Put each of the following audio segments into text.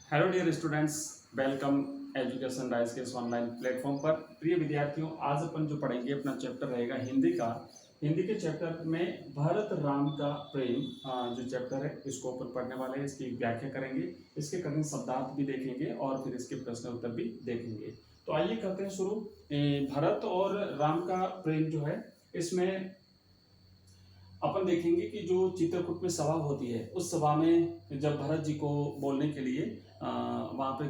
Hello dear students, welcome Education Rise के इस online platform पर। प्रिय विद्यार्थियों, आज अपन जो पढ़ेंगे अपना चैप्टर रहेगा हिंदी का। हिंदी के चैप्टर में भरत राम का प्रेम जो चैप्टर है इसको अपन पढ़ने वाले हैं। इसकी व्याख्या करेंगे, इसके कठिन शब्दार्थ भी देखेंगे और फिर इसके प्रश्न उत्तर भी देखेंगे। तो आइए करते हैं शुरू। भरत और राम का प्रेम जो है इसमें अपन देखेंगे कि जो चित्रकूट में सभा होती है उस सभा में जब भरत जी को बोलने के लिए वहाँ पे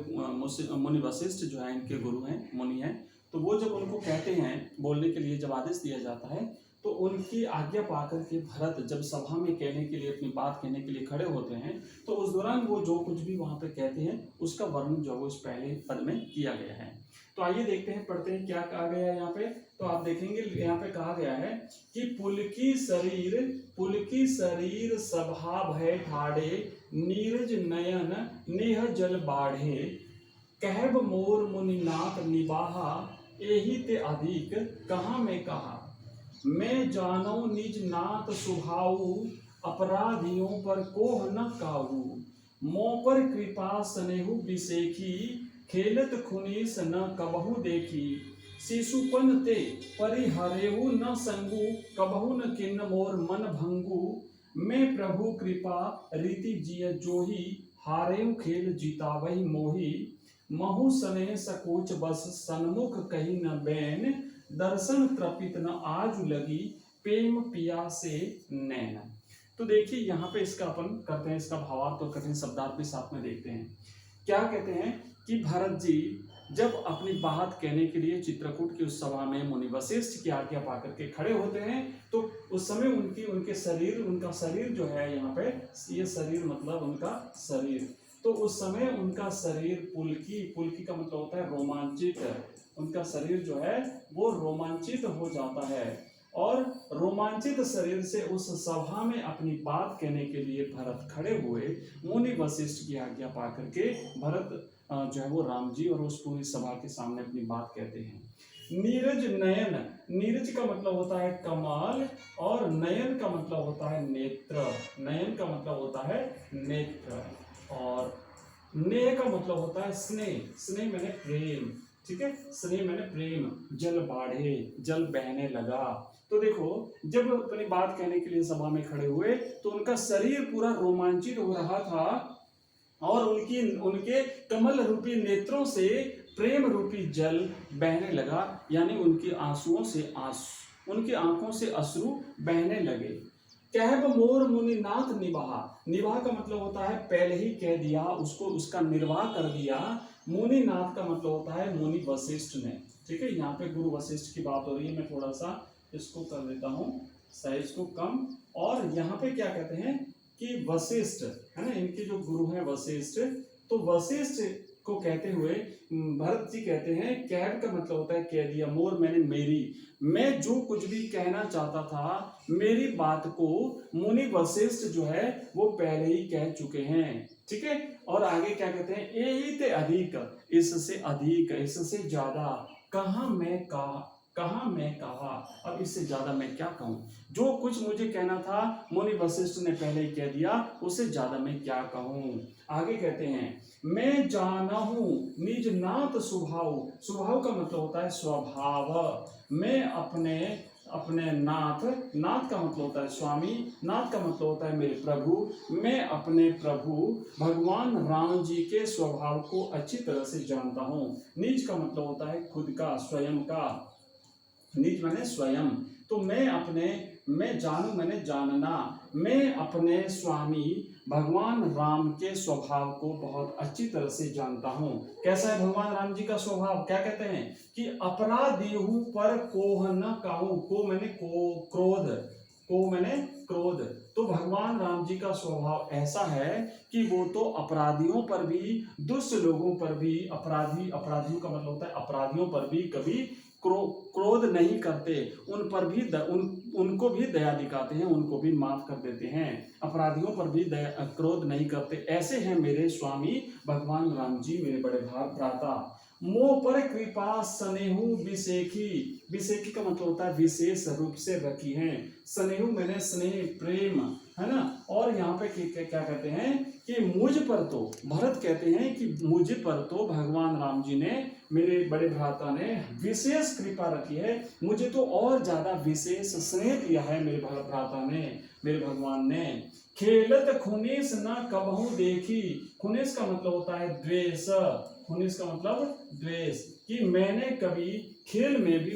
मुनि वशिष्ठ जो है इनके गुरु हैं, मुनि हैं, तो वो जब उनको कहते हैं बोलने के लिए, जब आदेश दिया जाता है तो उनकी आज्ञा पाकर के भरत जब सभा में कहने के लिए, अपनी बात कहने के लिए खड़े होते हैं तो उस दौरान वो जो कुछ भी वहाँ पे कहते हैं उसका वर्णन जो है उस पहले पद में किया गया है। तो आइए देखते हैं, पढ़ते हैं क्या कहा गया है यहाँ पे। तो आप देखेंगे यहाँ पे कहा गया है कि पुलकी शरीर सभा भय ठाड़े, नीरज नयन नेह जल बाढ़े, कहब मोर मुनिनाथ निबाहा, एहि ते अधिक कहाँ में कहा, मैं जानो निज नाथ सुभाऊ, अपराधियों पर कोह न काहू, मों पर कृपा स्नेहु बिसेखी, खेलत खुनीस न कबहु देखी, शिशुपन ते परिहरेहु न संगु, कबहु न किन्न मोर मन भंगु, मैं प्रभु कृपा रीति जिय जोही, हारेउ खेल जितावहि मोही, महु सने सकोच बस सन्मुख कही न बैन, दर्शन त्रपित न आजु लगी, प्रेम पिया से नैन। तो देखिए यहाँ पे इसका अपन करते हैं, इसका भावार्थ और कठिन शब्दार्थ भी साथ में देखते हैं। क्या कहते हैं कि भरत जी जब अपनी बात कहने के लिए चित्रकूट की उस सभा में मुनि वशिष्ठ की आज्ञा पाकर के खड़े होते हैं तो उस समय उनका शरीर जो है, यहाँ पे ये शरीर मतलब उनका शरीर, तो उस समय उनका शरीर पुलकी का मतलब होता है रोमांचित, उनका शरीर जो है वो रोमांचित हो जाता है और रोमांचित शरीर से उस सभा में अपनी बात कहने के लिए भरत खड़े हुए। मुनि वशिष्ठ की आज्ञा पाकर के भरत जो है वो राम जी और उस पूरी सभा के सामने अपनी बात कहते हैं। नीरज नयन, नीरज का मतलब होता है कमाल और नयन का मतलब होता है नेत्र, नयन का मतलब होता है नेत्र और नेह का मतलब होता है स्नेह, स्नेह मैंने प्रेम, ठीक है, स्नेह मैंने प्रेम, जल बाढ़े, जल बहने लगा। तो देखो जब अपनी बात कहने के लिए सभा में खड़े हुए तो उनका शरीर पूरा रोमांचित हो रहा था और उनके कमल रूपी नेत्रों से प्रेम रूपी जल बहने लगा, यानी उनकी उनकी आंखों से अश्रु बहने लगे। कहब मोर मुनिनाथ निबाहा, निबाह का मतलब होता है पहले ही कह दिया, उसको उसका निर्वाह कर दिया। मुनिनाथ का मतलब होता है मुनि वशिष्ठ ने, ठीक है। यहाँ पे गुरु वशिष्ठ की बात हो रही है, मैं थोड़ा सा इसको कर देता हूँ साइज को कम। और यहाँ पे क्या कहते हैं कि वशिष्ठ है ना, इनके जो गुरु हैं वशिष्ठ, तो वशिष्ठ को कहते हुए भरत जी कहते हैं, कहब का मतलब होता है कह दिया, मोर मैंने मेरी, मैं जो कुछ भी कहना चाहता था मेरी बात को मुनि वशिष्ठ जो है वो पहले ही कह चुके हैं, ठीक है। और आगे क्या कहते हैं, यही ते अधिक, इससे अधिक, इससे ज्यादा, कहाँ मैं कहा, अब इससे ज्यादा मैं क्या कहूं, जो कुछ मुझे कहना था मुनि वशिष्ठ ने पहले ही कह दिया, उससे ज्यादा मैं क्या कहूं। आगे कहते हैं, मैं जानहु निज नाथ स्वभाव, स्वभाव का मतलब होता है स्वभाव, मैं अपने नाथ का मतलब होता है स्वामी, नाथ का मतलब होता है मेरे प्रभु, मैं अपने प्रभु भगवान राम जी के स्वभाव को अच्छी तरह से जानता हूँ। निज का मतलब होता है खुद का, स्वयं का, निज मैंने स्वयं, तो मैं जानू मैंने जानना, मैं अपने स्वामी भगवान राम के स्वभाव को बहुत अच्छी तरह से जानता हूँ। कैसा है भगवान राम जी का स्वभाव, क्या कहते हैं कि अपराधीहु पर कोह न काहू, को मैंने क्रोध, तो भगवान राम जी का स्वभाव ऐसा है कि वो तो अपराधियों पर भी, दुष्ट लोगों पर भी, अपराधियों का मतलब होता है अपराधियों पर भी कभी क्रोध नहीं करते, उन पर भी उनको भी दया दिखाते हैं, उनको भी माफ कर देते हैं, अपराधियों पर भी क्रोध नहीं करते। ऐसे हैं मेरे स्वामी भगवान राम जी, मेरे बड़े भ्राता। मोह पर कृपा स्नेहु विशेखी। विशेखी का मतलब होता है विशेष रूप से रखी है। स्नेहु मैंने स्नेह प्रेम, है ना। और यहाँ पे क्या कहते हैं कि मुझ पर तो, भरत कहते हैं कि मुझ पर तो भगवान राम जी ने, मेरे बड़े भ्राता ने विशेष कृपा रखी है, मुझे तो और ज्यादा विशेष स्नेह दिया है मेरे भ्राता ने, मेरे भगवान ने। खेलत खुनेस न कबहू देखी। खुनेस का मतलब होता है द्वेष। खुनेस का मतलब द्वेष, कि मैंने कभी खेल में भी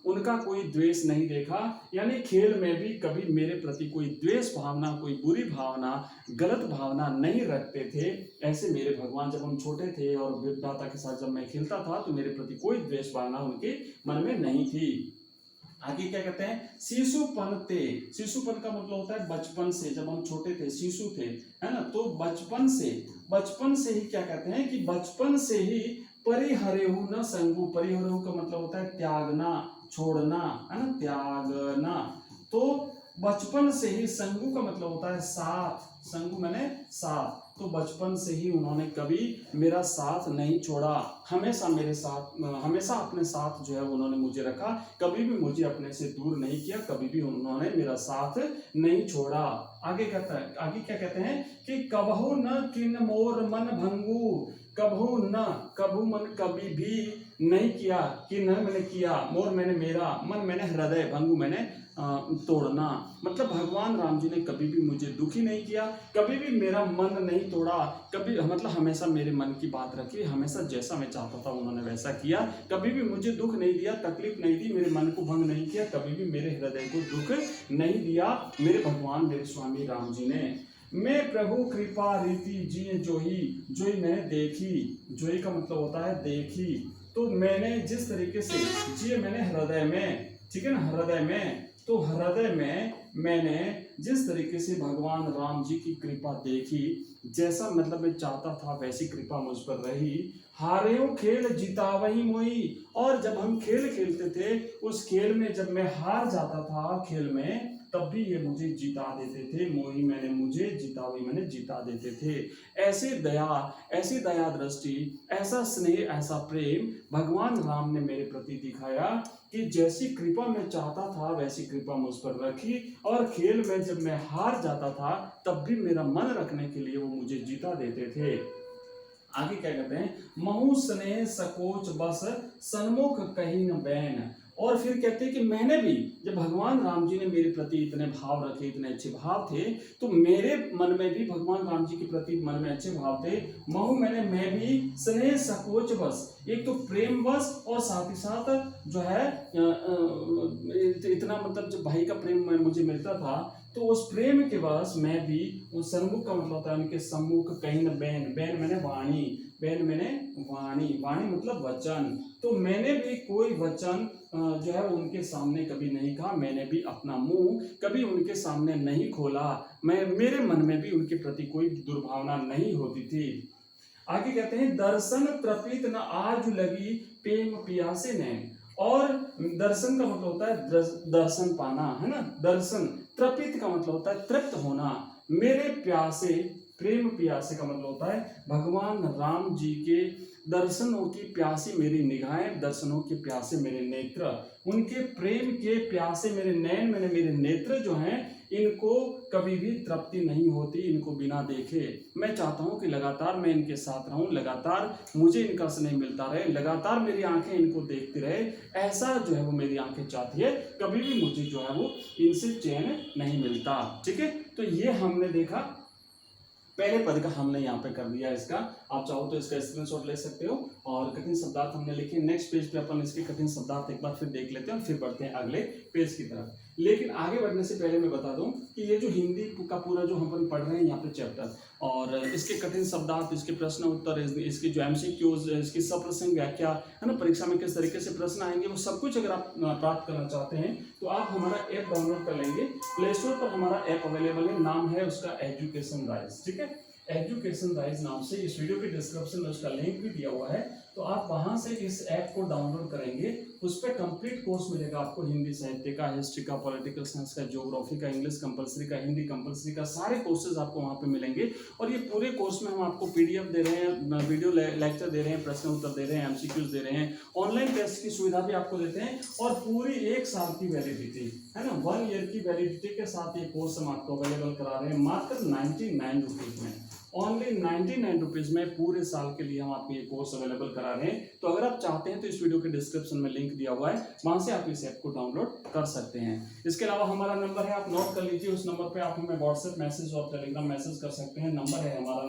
उनका कोई द्वेष नहीं देखा। यानी खेल में भी कभी मेरे प्रति कोई द्वेष भावना, कोई बुरी भावना, गलत भावना नहीं रखते थे। ऐसे मेरे भगवान, जब हम छोटे थे और भ्राता के साथ जब मैं खेलता था तो मेरे प्रति कोई द्वेष भावना उनके मन में नहीं थी। आगे क्या कहते हैं, शिशुपन ते। शिशुपन का मतलब होता है बचपन से, जब हम छोटे थे, शिशु थे, है ना। तो बचपन से ही क्या कहते हैं कि बचपन से ही परिहरेहु न संगु। परिहरेहु का मतलब होता है त्यागना, छोड़ना, है ना, त्यागना। तो बचपन से ही, संगु का मतलब होता है साथ, संगु मैंने साथ। तो बचपन से ही उन्होंने कभी मेरा साथ नहीं छोड़ा, हमेशा मेरे साथ, हमेशा अपने साथ जो है उन्होंने मुझे रखा, कभी भी मुझे अपने से दूर नहीं किया, कभी भी उन्होंने मेरा साथ नहीं छोड़ा। आगे कहता है, आगे क्या कहते हैं कि कबहु न किन मोर मन भंगू। कबहु न, कबहु मन कभी भी नहीं किया, कि न मैंने किया, मोर मैंने मेरा, मन मैंने हृदय, भंगु मैंने तोड़ना। मतलब भगवान राम जी ने कभी भी मुझे दुखी नहीं किया, कभी भी मेरा मन नहीं तोड़ा, कभी, मतलब हमेशा मेरे मन की बात रखी, हमेशा जैसा मैं चाहता था उन्होंने वैसा किया, कभी भी मुझे दुख नहीं दिया, तकलीफ नहीं दी, मेरे मन को भंग नहीं किया, कभी भी मेरे हृदय को दुख नहीं दिया मेरे भगवान, मेरे स्वामी राम जी ने। मैं प्रभु कृपा रीति जिये जोही। जोही मैंने देखी, जोही का मतलब होता है देखी। तो मैंने जिस तरीके से जिये, मैंने हृदय में, ठीक है ना, हृदय में। तो हृदय में मैंने जिस तरीके से भगवान राम जी की कृपा देखी, जैसा मतलब मैं चाहता था वैसी कृपा मुझ पर रही। हारेऊ खेल जितावही मोही। और जब हम खेल खेलते थे, उस खेल में जब मैं हार जाता था खेल में, तब भी ये मुझे जिता देते थे। मोही मैंने, मुझे जितावही मैंने जिता देते थे। ऐसी दया दृष्टि, ऐसा स्नेह, ऐसा प्रेम भगवान राम ने मेरे प्रति दिखाया कि जैसी कृपा मैं चाहता था वैसी कृपा मुझ पर रखी। और खेल में जब मैं हार जाता था तब भी मेरा मन रखने के लिए वो मुझे जीता देते थे। आगे क्या कहते हैं, महु स्नेह सकोच बस सन्मुख कहीं न बैन। और फिर कहते हैं कि मैंने भी, जब भगवान राम जी ने मेरे प्रति इतने भाव रखे, इतने अच्छे भाव थे, तो मेरे मन में भी भगवान राम जी के प्रति मन में अच्छे भाव थे। महु मैंने, मैं भी स्नेह सकोच बस, एक तो प्रेम बस, और साथ ही साथ जो है इतना, मतलब जब भाई का प्रेम मुझे मिलता था, तो उस प्रेम के बस मैं भी, उस सन्मुख का मतलब होता है उनके सम्मुख कहीं न बैन। बैन मैंने वाणी, बैन मैंने वाणी, वाणी मतलब वचन। तो मैंने भी कोई वचन जो है उनके सामने कभी नहीं कहा, मैंने भी अपना मुंह कभी उनके सामने नहीं खोला। मेरे मन में भी उनके प्रति कोई दुर्भावना नहीं होती थी। आगे कहते हैं, दर्शन तृपित न आज लगी प्रेम पियासे ने। और दर्शन का मतलब होता है दर्शन पाना, है ना। दर्शन, तृपित का मतलब होता है तृप्त होना। मेरे प्यासे, प्रेम प्यासे का मतलब होता है भगवान राम जी के दर्शनों की प्यासी मेरी निगाहें, दर्शनों के प्यासे मेरे नेत्र, उनके प्रेम के प्यासे मेरे नयन, मेरे नेत्र जो हैं, इनको कभी भी तृप्ति नहीं होती इनको बिना देखे। मैं चाहता हूं कि लगातार मैं इनके साथ रहूं, लगातार मुझे इनका स्नेह मिलता रहे, लगातार मेरी आंखें इनको देखती रहे। ऐसा जो है वो मेरी आंखें चाहती है, कभी भी मुझे जो है वो इनसे चैन नहीं मिलता। ठीक है, तो ये हमने देखा, पहले पद का हमने यहाँ पे कर दिया इसका। आप चाहो तो इसका स्क्रीनशॉट ले सकते हो। और कठिन शब्दार्थ हमने लिखे, नेक्स्ट पेज पे अपन इसके कठिन शब्दार्थ एक बार फिर देख लेते हैं और फिर बढ़ते हैं अगले पेज की तरफ। लेकिन आगे बढ़ने से पहले मैं बता दूं कि ये जो हिंदी का पूरा जो हम पढ़ रहे हैं यहाँ पे चैप्टर, और इसके कठिन शब्दार्थ, इसके प्रश्न उत्तर, इसके जो MCQs, इसकी सप्रश्न व्याख्या, है ना, परीक्षा में किस तरीके से प्रश्न आएंगे, वो सब कुछ अगर आप प्राप्त करना चाहते हैं तो आप हमारा ऐप डाउनलोड कर लेंगे। प्ले स्टोर पर हमारा ऐप अवेलेबल है, नाम है उसका एजुकेशन राइज। ठीक है, एजुकेशन राइज नाम से। इस वीडियो के डिस्क्रिप्शन में उसका लिंक भी दिया हुआ है, तो आप वहां से इस ऐप को डाउनलोड करेंगे। उस पर कंप्लीट कोर्स मिलेगा आपको, हिंदी साहित्य का, हिस्ट्री का, पॉलिटिकल साइंस का, ज्योग्राफी का, इंग्लिश कंपलसरी का, हिंदी कंपलसरी का, सारे कोर्सेज आपको वहां पे मिलेंगे। और ये पूरे कोर्स में हम आपको पीडीएफ दे रहे हैं, वीडियो लेक्चर दे रहे हैं, प्रश्न उत्तर दे रहे हैं, एमसीक्यूज दे रहे हैं, ऑनलाइन टेस्ट की सुविधा भी आपको देते हैं, और पूरी 1 साल की वैलिडिटी है ना, 1 ईयर की वैलिडिटी के साथ ये कोर्स हम आपको अवेलेबल करा रहे हैं मात्र 99 रुपीज में। ओनली 99 रुपीज में पूरे साल के लिए हम आपको ये कोर्स अवेलेबल करा रहे हैं। तो अगर आप चाहते हैं तो इस वीडियो के डिस्क्रिप्शन में लिंक दिया हुआ है, वहां से आप इस ऐप को डाउनलोड कर सकते हैं। इसके अलावा हमारा नंबर है, आप नोट कर लीजिए, उस नंबर पे आप हमें व्हाट्सएप मैसेज और टेलीग्राम मैसेज कर सकते हैं। नंबर है हमारा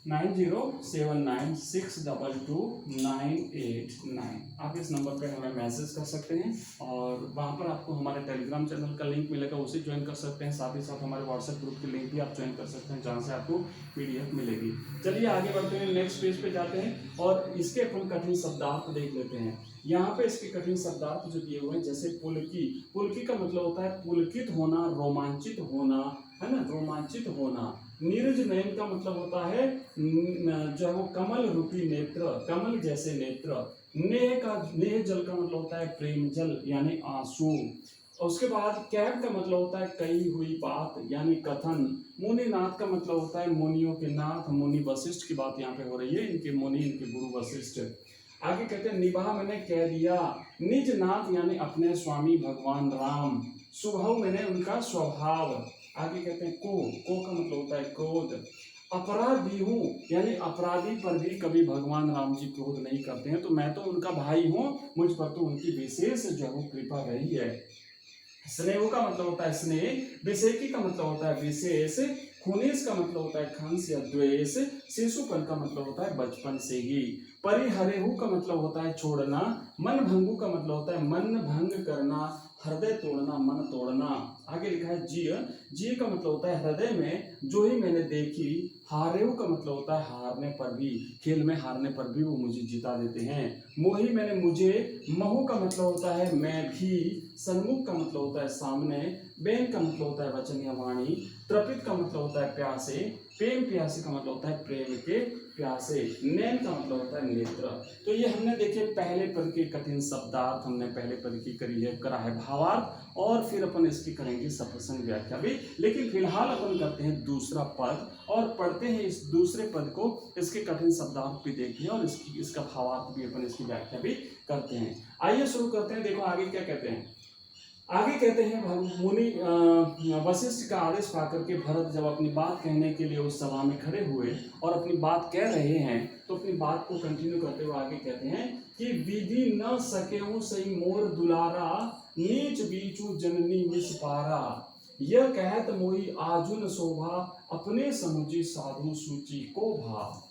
907926222989। आप इस नंबर पे हमें मैसेज कर सकते हैं, और वहाँ पर आपको हमारे टेलीग्राम चैनल का लिंक मिलेगा, उसे ज्वाइन कर सकते हैं। साथ ही साथ हमारे व्हाट्सएप ग्रुप की लिंक भी आप ज्वाइन कर सकते हैं, जहाँ से आपको पीडीएफ मिलेगी। चलिए आगे बढ़ते हैं, नेक्स्ट पेज पे जाते हैं और इसके अपन कठिन शब्दार्थ देख लेते हैं। यहाँ पे इसके कठिन शब्दार्थ जो दिए हुए हैं, जैसे पुलकी। पुलकी का मतलब होता है पुलकित होना, रोमांचित होना, है ना, रोमांचित होना। नीरज नयन का मतलब होता है जो है वो कमल रूपी नेत्र, कमल जैसे नेत्र। नेह जल का मतलब होता है प्रेम जल यानी आंसू। और उसके बाद कैब का मतलब होता है कही हुई बात यानी कथन। मुनिनाथ का मतलब होता है मुनियों के नाथ, मुनि वशिष्ठ की बात यहाँ पे हो रही है, इनके मुनि, इनके गुरु वशिष्ठ। आगे कहते हैं निभा मैंने कह दिया, निज नाथ यानी अपने स्वामी भगवान राम, स्वभाव मैंने उनका स्वभाव। आगे कहते हैं को का मतलब होता है क्रोध। अपराधी हूँ यानी अपराधी पर भी कभी भगवान राम जी क्रोध नहीं करते हैं, तो मैं तो उनका भाई हूँ, मुझ पर तो उनकी विशेष जो है वो कृपा रही है। स्नेह का मतलब होता है स्नेह, विषेकी का मतलब होता है विशेष, खुनीस का मतलब होता है खंस या द्वेष, शिशुपन का मतलब होता है बचपन से ही। परिहरेहु का मतलब होता है छोड़ना, मन भंगु का मतलब होता है मन भंग करना, हृदय तोड़ना, मन तोड़ना। आगे लिखा है जीय का मतलब होता है हृदय में जो ही मैंने देखी। हारेहु का मतलब होता है हारने पर भी, खेल में हारने पर भी वो मुझे जिता देते हैं। मोही मैंने मुझे, महु का मतलब होता है मैं भी, सन्मुख का मतलब होता है सामने, बेन का मतलब होता है वचन या वाणी, तृपित का मतलब होता है प्यासे, प्रेम प्यासे का मतलब होता है प्रेम के प्यासे, नैन का मतलब होता है नेत्र। तो ये हमने देखे पहले पद के कठिन शब्दार्थ, हमने पहले पद की करा है भावार्थ, और फिर अपन इसकी करेंगे सप्रसंग व्याख्या भी। लेकिन फिलहाल अपन करते हैं दूसरा पद और पढ़ते हैं इस दूसरे पद को, इसके कठिन शब्दार्थ भी देखते हैं और इसका भावार्थ भी अपन इसकी व्याख्या भी करते हैं। आइए शुरू करते हैं। देखो आगे क्या कहते हैं। आगे कहते हैं मुनि वशिष्ठ का आदेश पाकर के भरत जब अपनी बात कहने के लिए उस सभा में खड़े हुए और अपनी बात कह रहे हैं, तो अपनी बात को कंटिन्यू करते हुए आगे कहते हैं कि विधि न सके सही मोर दुलारा, नीच बीचू जननी मिस पारा, यह कहत मोई आजुन शोभा, अपने समुझी साधु सूची को भा।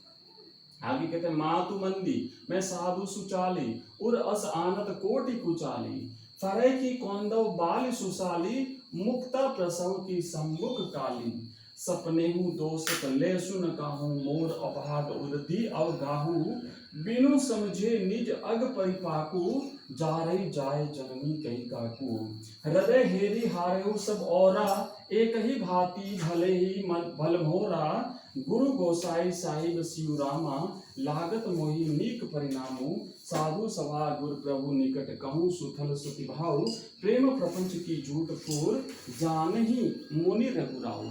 आगे कहते हैं मातु मंदी मैं साधु सुचाली, उर अस आनत कोटि कुचाली, फरे की कौंदव बाल सुशाली, मुक्ता प्रसव की सम्मुख काली, सपने हूँ दोष ले सुन काहू, मोर अभाग उर्दी अवगाहू, बिनु समझे निज अग परिपाकू, जा रही जाए जननी कही काकू, हृदय हेरी हारेहु सब औरा, एक ही भांति भले ही भल मोरा, गुरु गोसाई साहिब शिवरामा, लागत मोहि नीक परिणामु, साधु सभा गुरु प्रभु निकट कहूँ, सुथल सुति भाऊ, प्रेम प्रपंच की झूठ फूर, जान ही मुनि रघुराऊ।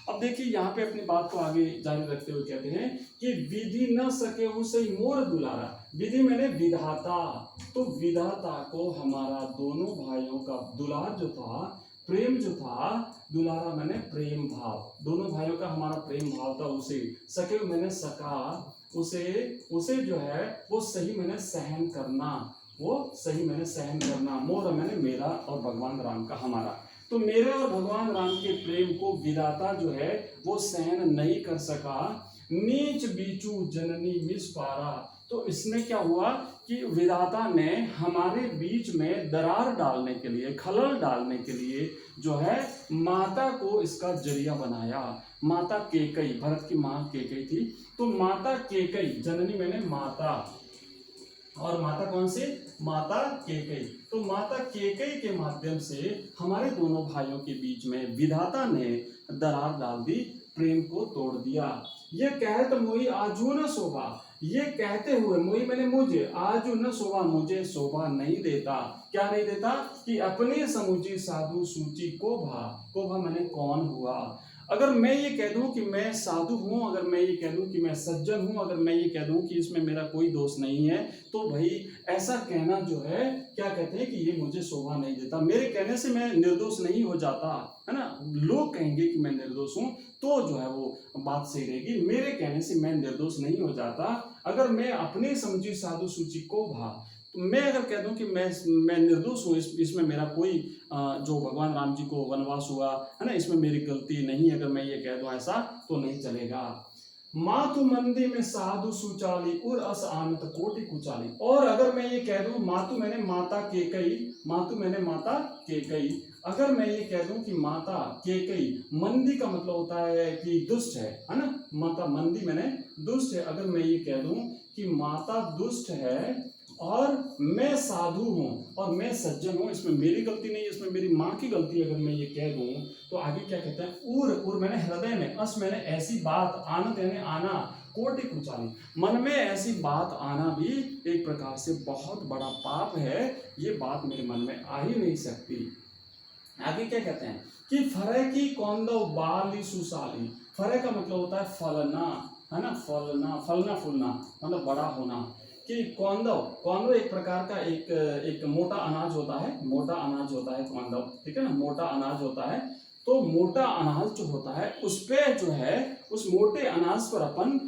अब देखिए यहाँ पे अपनी बात को आगे जारी रखते हुए कहते हैं कि विधि न सके उसे मोर दुलारा। विधि मैंने विधाता, तो विधाता को हमारा दोनों भाइयों का दुलार जो था, प्रेम जो था, दुलारा मैंने प्रेम भाव, दोनों भाइयों का हमारा प्रेम भाव था, उसे सके मैंने सका, उसे जो है वो सही मैंने सहन करना, वो सही मैंने सहन करना। मोर मैंने मेरा और भगवान राम का हमारा, तो मेरे और भगवान राम के प्रेम को विधाता जो है वो सहन नहीं कर सका। नीच बीचू जननी मिस पारा, तो इसमें क्या हुआ कि विधाता ने हमारे बीच में दरार डालने के लिए, खलल डालने के लिए जो है माता को इसका जरिया बनाया। माता केकई, भरत की माँ केकई थी, तो माता केकई, जननी मैंने माता, और माता कौन सी, माता केकई, तो माता केकई के माध्यम से हमारे दोनों भाइयों के बीच में विधाता ने दरार डाल दी। प्रेम को तोड़ दिया। ये कहत मोहि आजू न शोभा, ये कहते हुए मोहि मैंने मुझे, आजू न शोभा मुझे शोभा नहीं देता। क्या नहीं देता? कि अपने समुझी साधु सूची को भा मैंने कौन हुआ। अगर मैं ये कह दूं कि मैं साधु हूं, अगर मैं ये कह दूं कि मैं सज्जन हूं, अगर मैं ये कह दूं कि इसमें मेरा कोई दोष नहीं है, तो भाई ऐसा कहना जो है, क्या कहते हैं कि ये मुझे शोभा नहीं देता। मेरे कहने से मैं निर्दोष नहीं हो जाता, है ना। लोग कहेंगे कि मैं निर्दोष हूं तो जो है वो बात सही रहेगी, मेरे कहने से मैं निर्दोष नहीं हो जाता। अगर मैं अपनी समझी साधु सूची को तो मैं अगर कह दूं कि मैं निर्दोष हूँ, इसमें मेरा कोई जो भगवान राम जी को वनवास हुआ है ना, इसमें मेरी गलती नहीं है, अगर मैं ये कह दूं ऐसा तो नहीं चलेगा। मातु मंदी में साधु सुचाली उर अस आनत कोटि कुचाली। और अगर मैं ये कह दूं मातु मैंने माता केकई, अगर मैं ये कह दूं कि माता केकई, मंदी का मतलब होता है कि दुष्ट है ना, माता मंदी मैंने दुष्ट है। अगर मैं ये कह दूं कि माता दुष्ट है और मैं साधु हूं और मैं सज्जन हूं, इसमें मेरी गलती नहीं है, इसमें मेरी माँ की गलती है, अगर मैं ये कह दूं तो आगे क्या कहते हैं, उर मैंने हृदय में, अस मैंने ऐसी बात, आनत यानी आना, कोटि कुचाली, मन में ऐसी बात आना भी एक प्रकार से बहुत बड़ा पाप है, ये बात मेरे मन में आ ही नहीं सकती। आगे क्या कहते हैं कि फरे की कौंदो बाली सुसाली। फरे का मतलब होता है फलना, है ना, फलना फूलना मतलब बड़ा होना। कि कौंदव एक प्रकार का एक मोटा अनाज होता है, कौंदव, ठीक है ना, मोटा अनाज होता है। तो मोटा अनाज जो होता है उस पे जो है, उस मोटे अनाज पर अपन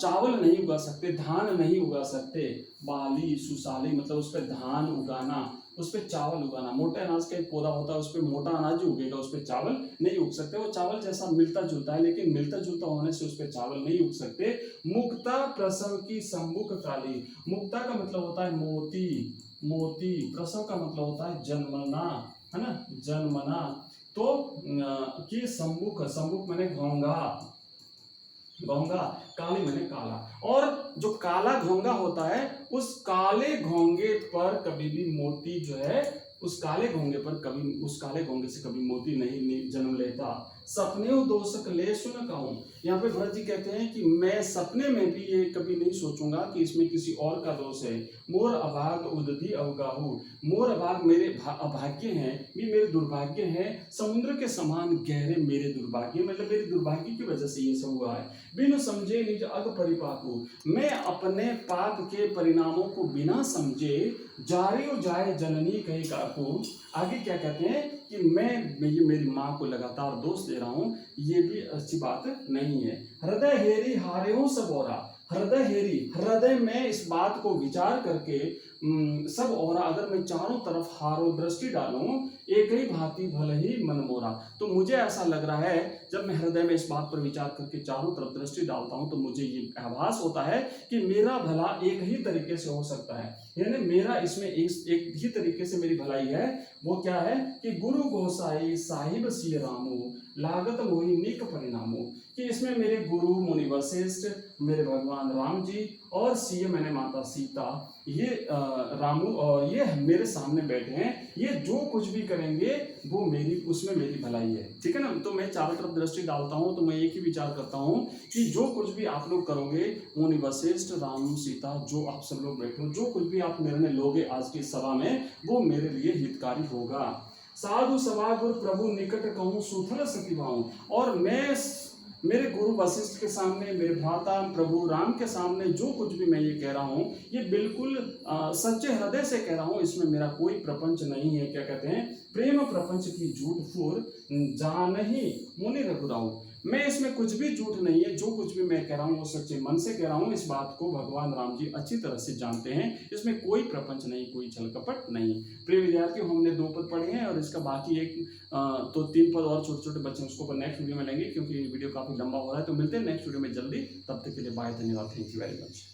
चावल नहीं उगा सकते, धान नहीं उगा सकते। बाली सुसाली मतलब उस पर धान उगाना, उस पर चावल उगाना। मोटे अनाज का एक पौधा होता है, उस पर मोटा अनाज ही उगेगा, उस पर चावल नहीं उग सकते। वो चावल जैसा मिलता जुलता है, लेकिन मिलता जुलता होने से उस पर चावल नहीं उग सकते। मुक्ता प्रसव की सम्मुख काली। मुक्ता का मतलब होता है मोती, प्रसव का मतलब होता है जन्मना, है ना, जन्मना। तो कि सम्मुख मैंने घोंगा, काली मैंने काला। और जो काला घोंगा होता है, उस काले घोंगे पर कभी भी मोती जो है, उस काले घोंगे से कभी मोती नहीं जन्म लेता। सपने दोषक ले सुन कहूं। यहाँ पे भरत जी कहते हैं कि मैं सपने में भी ये कभी नहीं सोचूंगा कि इसमें किसी और का दोष है। मोर अभाग उदधि अवगाहु। मोर अभाग मेरे अभाग्य हैं, ये मेरे दुर्भाग्य हैं, समुद्र के समान गहरे मेरे दुर्भाग्य, मतलब मेरी दुर्भाग्य की वजह से ये सब हुआ है। बिन समझे निज अग परिपाकु। मैं अपने पाप के परिणामों को बिना समझे जारियो जाए जननी कही काकू। आगे क्या कहते हैं कि ये मेरी माँ को लगातार दोष दे रहा हूँ, ये भी अच्छी बात नहीं है। हृदय हेरी हारे हो सब ओरा। हृदय में इस बात को विचार करके सब ओरा, अगर मैं चारों तरफ हारो दृष्टि डालूं, एक ही भांति भल ही मन मोरा। तो मुझे ऐसा लग रहा है, जब मैं हृदय में इस बात पर विचार करके चारों तरफ दृष्टि डालता हूं, तो मुझे ये आभास होता है कि मेरा भला एक ही तरीके से हो सकता है। यानी मेरा इसमें एक ही तरीके से मेरी भलाई है। वो क्या है कि गुरु गोसाई साहिब सिय रामू लागत मोहि निक परिणामो। कि इसमें मेरे गुरु मुनि वशिष्ठ, मेरे भगवान राम जी और सीए मैंने माता सीता, ये रामू और ये मेरे सामने बैठे हैं। ये जो कुछ भी करेंगे वो उसमें मेरी भलाई है, ठीक है ना। तो मैं चारों तरफ दृष्टि डालता हूँ, तो मैं एक ही विचार करता हूँ कि जो कुछ भी आप लोग करोगे, मुनि वशिष्ठ, राम, सीता, जो आप सब लोग बैठे हो, जो कुछ भी आप निर्णय लोगे आज की सभा में, वो मेरे लिए हितकारी होगा। साधु सभा गुरु प्रभु निकट कहूँ सुथल सतिभाऊं। और मैं मेरे गुरु वशिष्ठ के सामने, मेरे भ्राता प्रभु राम के सामने जो कुछ भी मैं ये कह रहा हूँ, ये बिल्कुल सच्चे हृदय से कह रहा हूँ, इसमें मेरा कोई प्रपंच नहीं है। क्या कहते हैं, प्रेम प्रपंच की झूठ फूर जानहि मुनि रघुराऊ। मैं इसमें कुछ भी झूठ नहीं है, जो कुछ भी मैं कह रहा हूँ वो सच्चे मन से कह रहा हूँ। इस बात को भगवान राम जी अच्छी तरह से जानते हैं, इसमें कोई प्रपंच नहीं, कोई छल कपट नहीं। प्रिय विद्यार्थियों, हमने 2 पद पढ़े हैं और इसका बाकी तो 3 पद और छोटे छोटे बच्चे उसको नेक्स्ट वीडियो में लेंगे, क्योंकि वीडियो काफी लंबा हो रहा है। तो मिलते हैं नेक्स्ट वीडियो में जल्दी, तब तक के लिए बाय, धन्यवाद, थैंक यू वेरी मच।